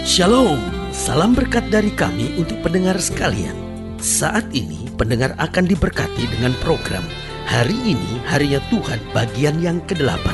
Shalom, salam berkat dari kami untuk pendengar sekalian. Saat ini pendengar akan diberkati dengan program Hari Ini Harinya Tuhan bagian yang ke-8.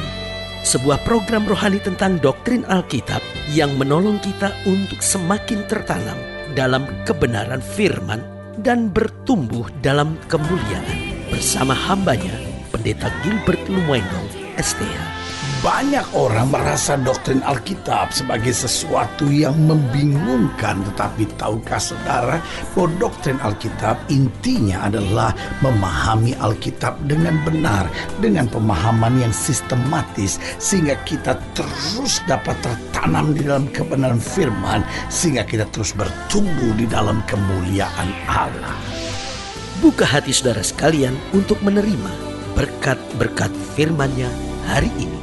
Sebuah program rohani tentang doktrin Alkitab yang menolong kita untuk semakin tertanam dalam kebenaran firman dan bertumbuh dalam kemuliaan. Bersama hambanya, Pendeta Gilbert Lumendo, STH. Banyak orang merasa doktrin Alkitab sebagai sesuatu yang membingungkan. Tetapi tahukah saudara bahwa doktrin Alkitab intinya adalah memahami Alkitab dengan benar, dengan pemahaman yang sistematis, sehingga kita terus dapat tertanam di dalam kebenaran firman, sehingga kita terus bertumbuh di dalam kemuliaan Allah. Buka hati saudara sekalian untuk menerima berkat-berkat firman-Nya hari ini.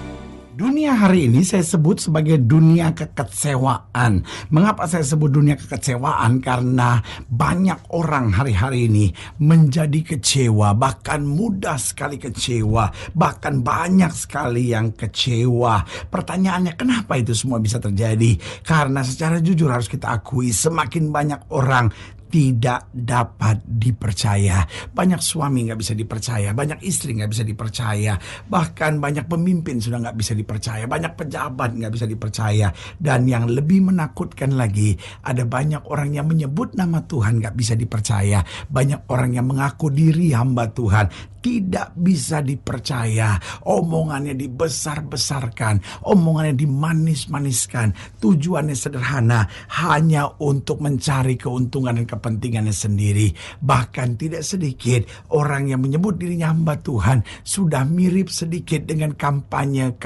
Dunia hari ini saya sebut sebagai dunia kekecewaan. Mengapa saya sebut dunia kekecewaan? Karena banyak orang hari-hari ini menjadi kecewa, bahkan mudah sekali kecewa, bahkan banyak sekali yang kecewa. Pertanyaannya, kenapa itu semua bisa terjadi? Karena secara jujur harus kita akui, semakin banyak orang tidak dapat dipercaya. Banyak suami gak bisa dipercaya, banyak istri gak bisa dipercaya, bahkan banyak pemimpin sudah gak bisa dipercaya, banyak pejabat gak bisa dipercaya. Dan yang lebih menakutkan lagi, ada banyak orang yang menyebut nama Tuhan gak bisa dipercaya. Banyak orang yang mengaku diri hamba Tuhan tidak bisa dipercaya. Omongannya dibesar-besarkan, omongannya dimanis-maniskan. Tujuannya sederhana, hanya untuk mencari keuntungan dan kepentingannya sendiri. Bahkan tidak sedikit orang yang menyebut dirinya hamba Tuhan sudah mirip sedikit dengan kampanye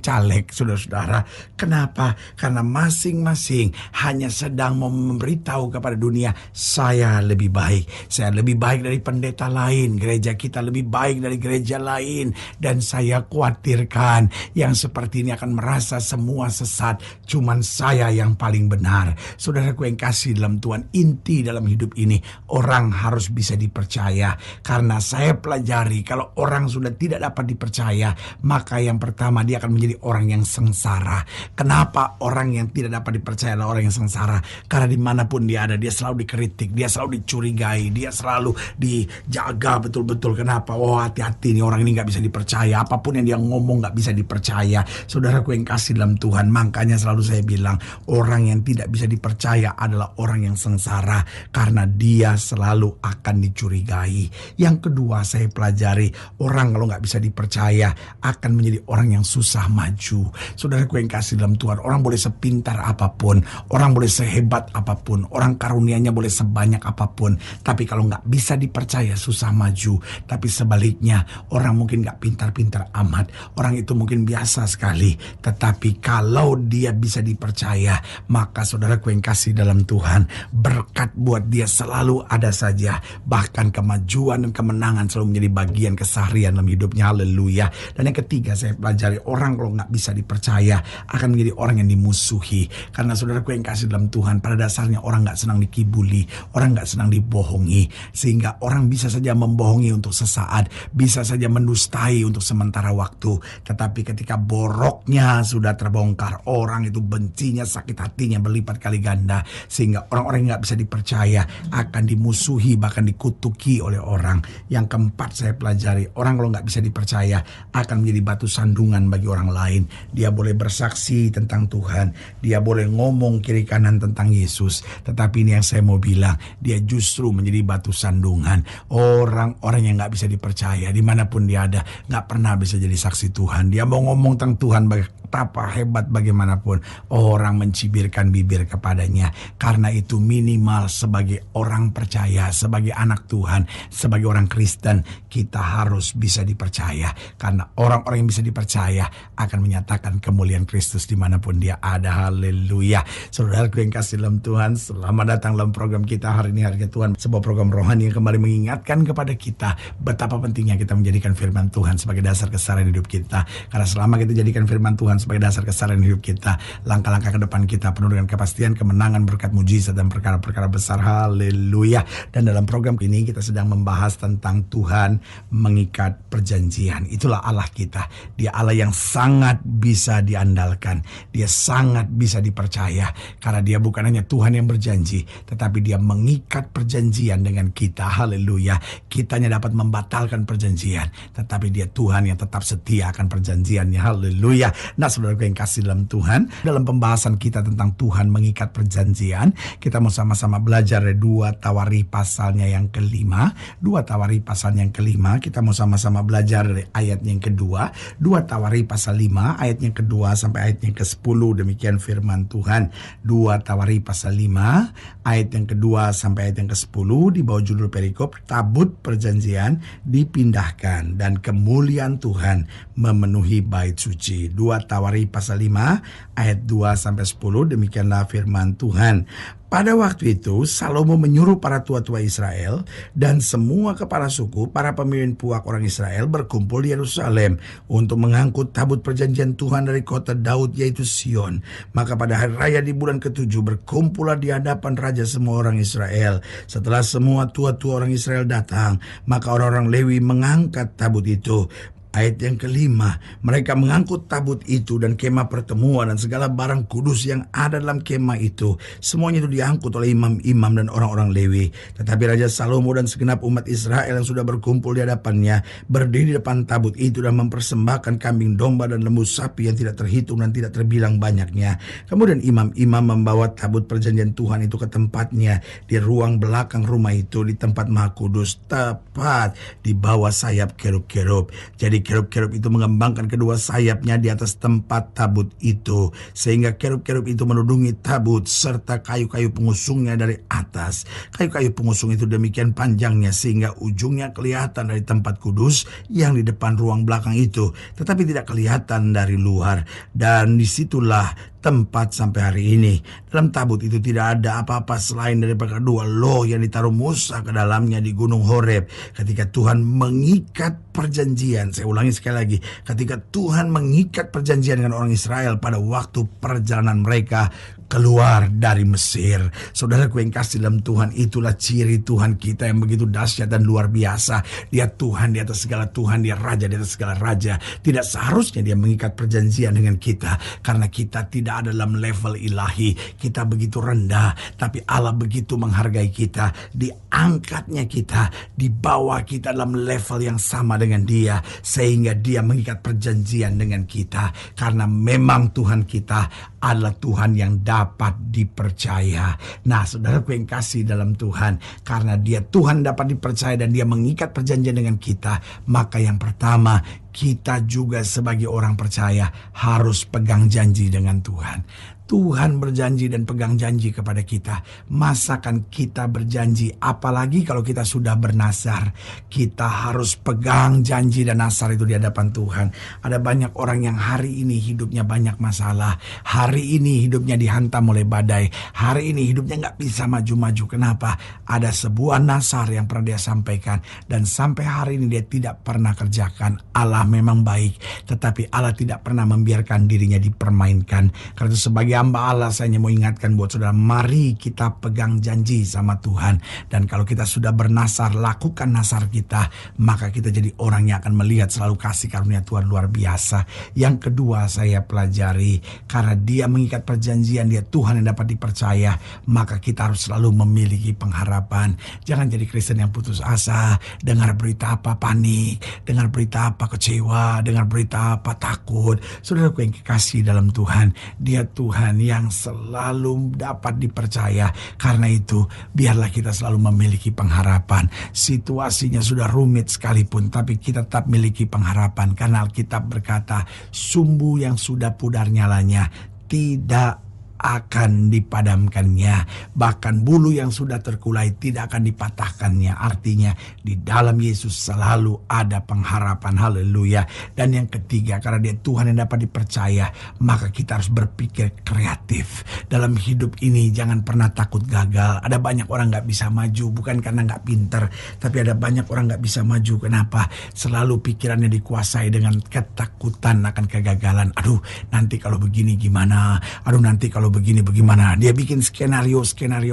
caleg, saudara-saudara. Kenapa? Karena masing-masing hanya sedang memberitahu kepada dunia, saya lebih baik. Saya lebih baik dari pendeta lain, gereja kita lebih baik dari gereja lain, dan saya khawatirkan yang seperti ini akan merasa semua sesat, cuman saya yang paling benar. Saudaraku yang kasih dalam Tuhan, inti dalam hidup ini orang harus bisa dipercaya. Karena saya pelajari, kalau orang sudah tidak dapat dipercaya, maka yang pertama dia akan menjadi orang yang sengsara. Kenapa orang yang tidak dapat dipercaya adalah orang yang sengsara? Karena dimanapun dia ada, dia selalu dikritik, dia selalu dicurigai, dia selalu dijaga betul-betul. Kenapa? Oh, hati-hati nih, orang ini gak bisa dipercaya. Apapun yang dia ngomong gak bisa dipercaya. Saudaraku yang kasih dalam Tuhan, makanya selalu saya bilang, orang yang tidak bisa dipercaya adalah orang yang sengsara, karena dia selalu akan dicurigai. Yang kedua saya pelajari, orang kalau gak bisa dipercaya akan menjadi orang yang susah maju. Saudaraku yang kasih dalam Tuhan, orang boleh sepintar apapun, orang boleh sehebat apapun, orang karunianya boleh sebanyak apapun, tapi kalau gak bisa dipercaya susah maju. Tapi sebaliknya, orang mungkin gak pintar-pintar amat, orang itu mungkin biasa sekali, tetapi kalau dia bisa dipercaya, maka saudaraku yang kasih dalam Tuhan, berkat buat dia selalu ada saja. Bahkan kemajuan dan kemenangan selalu menjadi bagian keseharian dalam hidupnya. Haleluya. Dan yang ketiga saya pelajari, orang kalau gak bisa dipercaya akan menjadi orang yang dimusuhi. Karena saudaraku yang kasih dalam Tuhan, pada dasarnya orang gak senang dikibuli, orang gak senang dibohongi, sehingga orang bisa saja membohongi untuk sesaat, bisa saja mendustai untuk sementara waktu, tetapi ketika boroknya sudah terbongkar, orang itu bencinya, sakit hatinya berlipat kali ganda, sehingga orang-orang yang gak bisa dipercaya akan dimusuhi, bahkan dikutuki oleh orang. Yang keempat saya pelajari, orang kalau gak bisa dipercaya akan menjadi batu sandungan bagi orang lain. Dia boleh bersaksi tentang Tuhan, dia boleh ngomong kiri kanan tentang Yesus, tetapi ini yang saya mau bilang, dia justru menjadi batu sandungan. Orang-orang yang gak bisa dipercaya dimanapun dia ada, gak pernah bisa jadi saksi Tuhan. Dia mau ngomong tentang Tuhan betapa hebat bagaimanapun, orang mencibirkan bibir kepadanya. Karena itu minimal sebagai orang percaya, sebagai anak Tuhan, sebagai orang Kristen, kita harus bisa dipercaya. Karena orang-orang yang bisa dipercaya akan menyatakan kemuliaan Kristus dimanapun dia ada. Haleluya. Saudaraku yang kasih dalam Tuhan, selamat datang dalam program kita hari ini, Harinya Tuhan. Sebuah program rohani yang kembali mengingatkan kepada kita betapa pentingnya kita menjadikan firman Tuhan sebagai dasar keseharian hidup kita. Karena selama kita jadikan firman Tuhan sebagai dasar keseharian hidup kita. Langkah-langkah ke depan kita penuh dengan kepastian, kemenangan, berkat mujizat dan perkara-perkara besar. Haleluya. Dan dalam program ini kita sedang membahas tentang Tuhan mengikat perjanjian. Itulah Allah kita. Dia Allah yang sangat bisa diandalkan. Dia sangat bisa dipercaya. Karena dia bukan hanya Tuhan yang berjanji, tetapi dia mengikat perjanjian dengan kita. Haleluya. Kitanya dapat membatalkan perjanjian, tetapi dia Tuhan yang tetap setia akan perjanjiannya. Haleluya. Nah, saudara yang kasih dalam Tuhan, dalam pembahasan kita tentang Tuhan mengikat perjanjian, kita mau sama-sama belajar dari 2 Tawari pasalnya yang kelima. 2 Tawari pasalnya yang kelima, kita mau sama-sama belajar dari ayatnya yang kedua. 2 Tawari pasal 5 ayatnya kedua sampai ayatnya ke-10. Demikian firman Tuhan. 2 Tawari pasal 5 ayat yang kedua sampai ayat yang ke-10, di bawah judul perikop tabut perjanjian dipindahkan dan kemuliaan Tuhan memenuhi bait suci. 2 Tawari pasal 5 ayat 2 sampai 10, demikianlah firman Tuhan. Pada waktu itu Salomo menyuruh para tua-tua Israel dan semua kepala suku, para pemimpin puak orang Israel berkumpul di Yerusalem untuk mengangkut tabut perjanjian Tuhan dari kota Daud, yaitu Sion. Maka pada hari raya di bulan ke-7 berkumpullah di hadapan raja semua orang Israel. Setelah semua tua-tua orang Israel datang, maka orang-orang Lewi mengangkat tabut itu. Ayat yang kelima, mereka mengangkut tabut itu dan kemah pertemuan dan segala barang kudus yang ada dalam kemah itu. Semuanya itu diangkut oleh imam-imam dan orang-orang Lewi. Tetapi Raja Salomo dan segenap umat Israel yang sudah berkumpul di hadapannya berdiri di depan tabut itu dan mempersembahkan kambing domba dan lembu sapi yang tidak terhitung dan tidak terbilang banyaknya. Kemudian imam-imam membawa tabut perjanjian Tuhan itu ke tempatnya di ruang belakang rumah itu, di tempat Maha Kudus, tepat di bawah sayap kerub-kerub. Jadi kerub-kerub itu mengembangkan kedua sayapnya di atas tempat tabut itu, sehingga kerub-kerub itu menudungi tabut serta kayu-kayu pengusungnya dari atas. Kayu-kayu pengusung itu demikian panjangnya sehingga ujungnya kelihatan dari tempat kudus yang di depan ruang belakang itu, tetapi tidak kelihatan dari luar. Dan disitulah tempat sampai hari ini. Dalam tabut itu tidak ada apa-apa selain daripada dua loh yang ditaruh Musa ke dalamnya di Gunung Horeb ketika Tuhan mengikat perjanjian. Saya ulangi sekali lagi, ketika Tuhan mengikat perjanjian dengan orang Israel pada waktu perjalanan mereka keluar dari Mesir. Saudaraku yang kasih dalam Tuhan, itulah ciri Tuhan kita yang begitu dahsyat dan luar biasa. Dia Tuhan di atas segala Tuhan, dia Raja di atas segala Raja. Tidak seharusnya dia mengikat perjanjian dengan kita, karena kita tidak ada dalam level ilahi. Kita begitu rendah, tapi Allah begitu menghargai kita. Diangkatnya kita, dibawa kita dalam level yang sama dengan dia, sehingga dia mengikat perjanjian dengan kita. Karena memang Tuhan kita adalah Tuhan yang dapat dipercaya. Nah, saudaraku yang kasih dalam Tuhan, karena dia Tuhan dapat dipercaya dan dia mengikat perjanjian dengan kita, maka yang pertama, kita juga sebagai orang percaya harus pegang janji dengan Tuhan. Tuhan berjanji dan pegang janji kepada kita. Masakan kita berjanji, apalagi kalau kita sudah bernazar. Kita harus pegang janji dan nazar itu di hadapan Tuhan. Ada banyak orang yang hari ini hidupnya banyak masalah. Hari ini hidupnya dihantam oleh badai. Hari ini hidupnya gak bisa maju-maju. Kenapa? Ada sebuah nazar yang pernah dia sampaikan, dan sampai hari ini dia tidak pernah kerjakan. Allah memang baik, tetapi Allah tidak pernah membiarkan dirinya dipermainkan. Karena itu sebagai hamba Allah, saya hanya mau ingatkan buat saudara, mari kita pegang janji sama Tuhan. Dan kalau kita sudah bernasar, lakukan nasar kita, maka kita jadi orang yang akan melihat selalu kasih karunia Tuhan luar biasa. Yang kedua saya pelajari, karena dia mengikat perjanjian, dia Tuhan yang dapat dipercaya, maka kita harus selalu memiliki pengharapan. Jangan jadi Kristen yang putus asa, dengar berita apa panik, dengar berita apa kecewa, dengar berita apa takut. Saudaraku yang kekasih dalam Tuhan, dia Tuhan yang selalu dapat dipercaya. Karena itu biarlah kita selalu memiliki pengharapan. Situasinya sudah rumit sekalipun, tapi kita tetap memiliki pengharapan. Karena Alkitab berkata, sumbu yang sudah pudar nyalanya tidak akan dipadamkannya. Bahkan bulu yang sudah terkulai tidak akan dipatahkannya. Artinya di dalam Yesus selalu ada pengharapan. Haleluya. Dan yang ketiga, karena Dia Tuhan yang dapat dipercaya, maka kita harus berpikir kreatif. Dalam hidup ini jangan pernah takut gagal. Ada banyak orang gak bisa maju, bukan karena gak pinter, tapi ada banyak orang gak bisa maju. Kenapa? Selalu pikirannya dikuasai dengan ketakutan akan kegagalan. Aduh, nanti kalau begini gimana? Aduh, nanti kalau begini bagaimana? Dia bikin skenario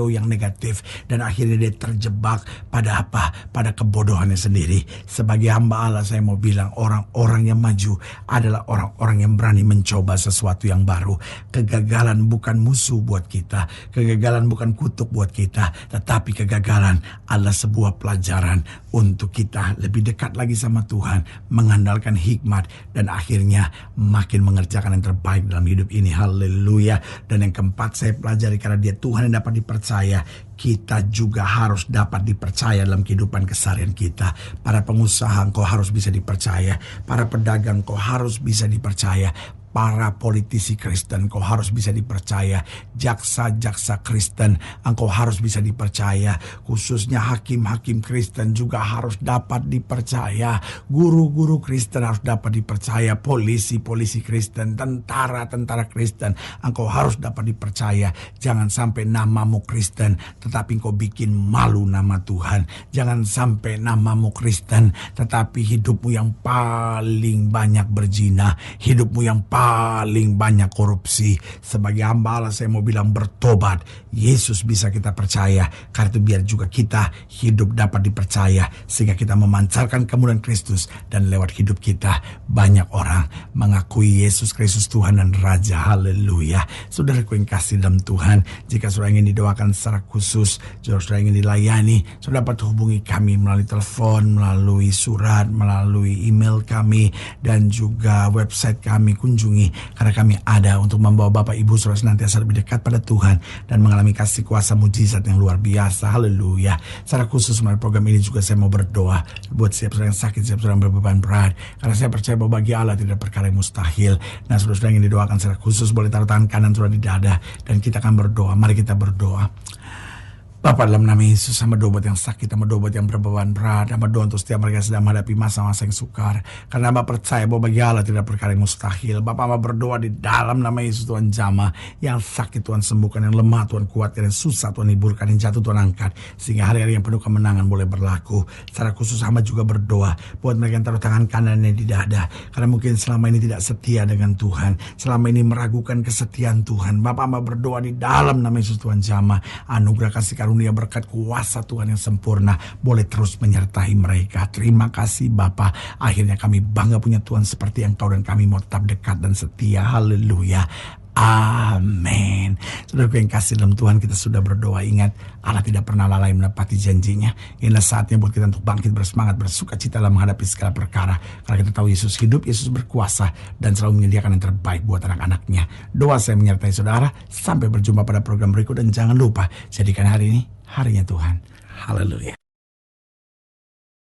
yang negatif, dan akhirnya dia terjebak pada apa? Pada kebodohannya sendiri. Sebagai hamba Allah, saya mau bilang, orang-orang yang maju adalah orang-orang yang berani mencoba sesuatu yang baru. Kegagalan bukan musuh buat kita. Kegagalan bukan kutuk buat kita, tetapi kegagalan adalah sebuah pelajaran untuk kita lebih dekat lagi sama Tuhan, mengandalkan hikmat, dan akhirnya makin mengerjakan yang terbaik dalam hidup ini. Haleluya. Dan yang keempat, saya pelajari karena Dia Tuhan yang dapat dipercaya, kita juga harus dapat dipercaya dalam kehidupan keseharian kita. Para pengusaha, engkau harus bisa dipercaya. Para pedagang, engkau harus bisa dipercaya. Para politisi Kristen, engkau harus bisa dipercaya. Jaksa-jaksa Kristen, engkau harus bisa dipercaya. Khususnya hakim-hakim Kristen juga harus dapat dipercaya. Guru-guru Kristen harus dapat dipercaya. Polisi-polisi Kristen, tentara-tentara Kristen, engkau harus dapat dipercaya. Jangan sampai namamu Kristen, tetapi engkau bikin malu nama Tuhan. Jangan sampai namamu Kristen, tetapi hidupmu yang paling banyak berzina, hidupmu yang paling banyak korupsi. Sebagai hamba Allah, saya mau bilang, bertobat. Yesus bisa kita percaya. Karena itu biar juga kita hidup dapat dipercaya, sehingga kita memancarkan kemuliaan Kristus, dan lewat hidup kita banyak orang mengakui Yesus Kristus Tuhan dan Raja. Haleluya. Saudaraku yang kasih dalam Tuhan, jika saudara ingin didoakan secara khusus, saudara ingin dilayani, saudara dapat hubungi kami melalui telepon, melalui surat, melalui email kami, dan juga website kami. Kunjungi, karena kami ada untuk membawa Bapak Ibu saudara senantiasa lebih dekat pada Tuhan dan mengalami kasih kuasa mujizat yang luar biasa. Haleluya. Secara khusus melalui program ini juga saya mau berdoa buat setiap saudara yang sakit, setiap saudara yang berbeban berat, karena saya percaya bahwa bagi Allah tidak perkara yang mustahil. Nah, saudara ingin didoakan secara khusus, boleh taruh tangan kanan saudara di dada, dan kita akan berdoa. Mari kita berdoa. Bapa, dalam nama Yesus, hamba doa buat yang sakit, hamba doa buat yang berbeban berat, hamba doa untuk setiap mereka sedang menghadapi masa-masa yang sukar. Karena hamba percaya bahwa bagi Allah tidak perkara yang mustahil. Bapa, hamba berdoa di dalam nama Yesus, Tuhan jamah. Yang sakit Tuhan sembuhkan, yang lemah Tuhan kuatkan, yang susah Tuhan hiburkan, yang jatuh Tuhan angkat. Sehingga hari-hari yang penuh kemenangan boleh berlaku. Secara khusus hamba juga berdoa buat mereka yang taruh tangan kanannya di dada, karena mungkin selama ini tidak setia dengan Tuhan, selama ini meragukan kesetiaan Tuhan. Bapa, hamba berdoa di dalam nama Yesus, Tuhan jamah. Anugerah kasih karunia berkat kuasa Tuhan yang sempurna boleh terus menyertai mereka. Terima kasih Bapa. Akhirnya kami bangga punya Tuhan seperti Engkau, dan kami mau tetap dekat dan setia. Haleluya. Amin. Saudaraku yang kasih dalam Tuhan, kita sudah berdoa. Ingat, Allah tidak pernah lalai menepati janjinya. Inilah saatnya buat kita untuk bangkit bersemangat, bersuka cita dalam menghadapi segala perkara. Karena kita tahu Yesus hidup, Yesus berkuasa, dan selalu menyediakan yang terbaik buat anak-anaknya. Doa saya menyertai saudara. Sampai berjumpa pada program berikut, dan jangan lupa, jadikan hari ini harinya Tuhan. Haleluya.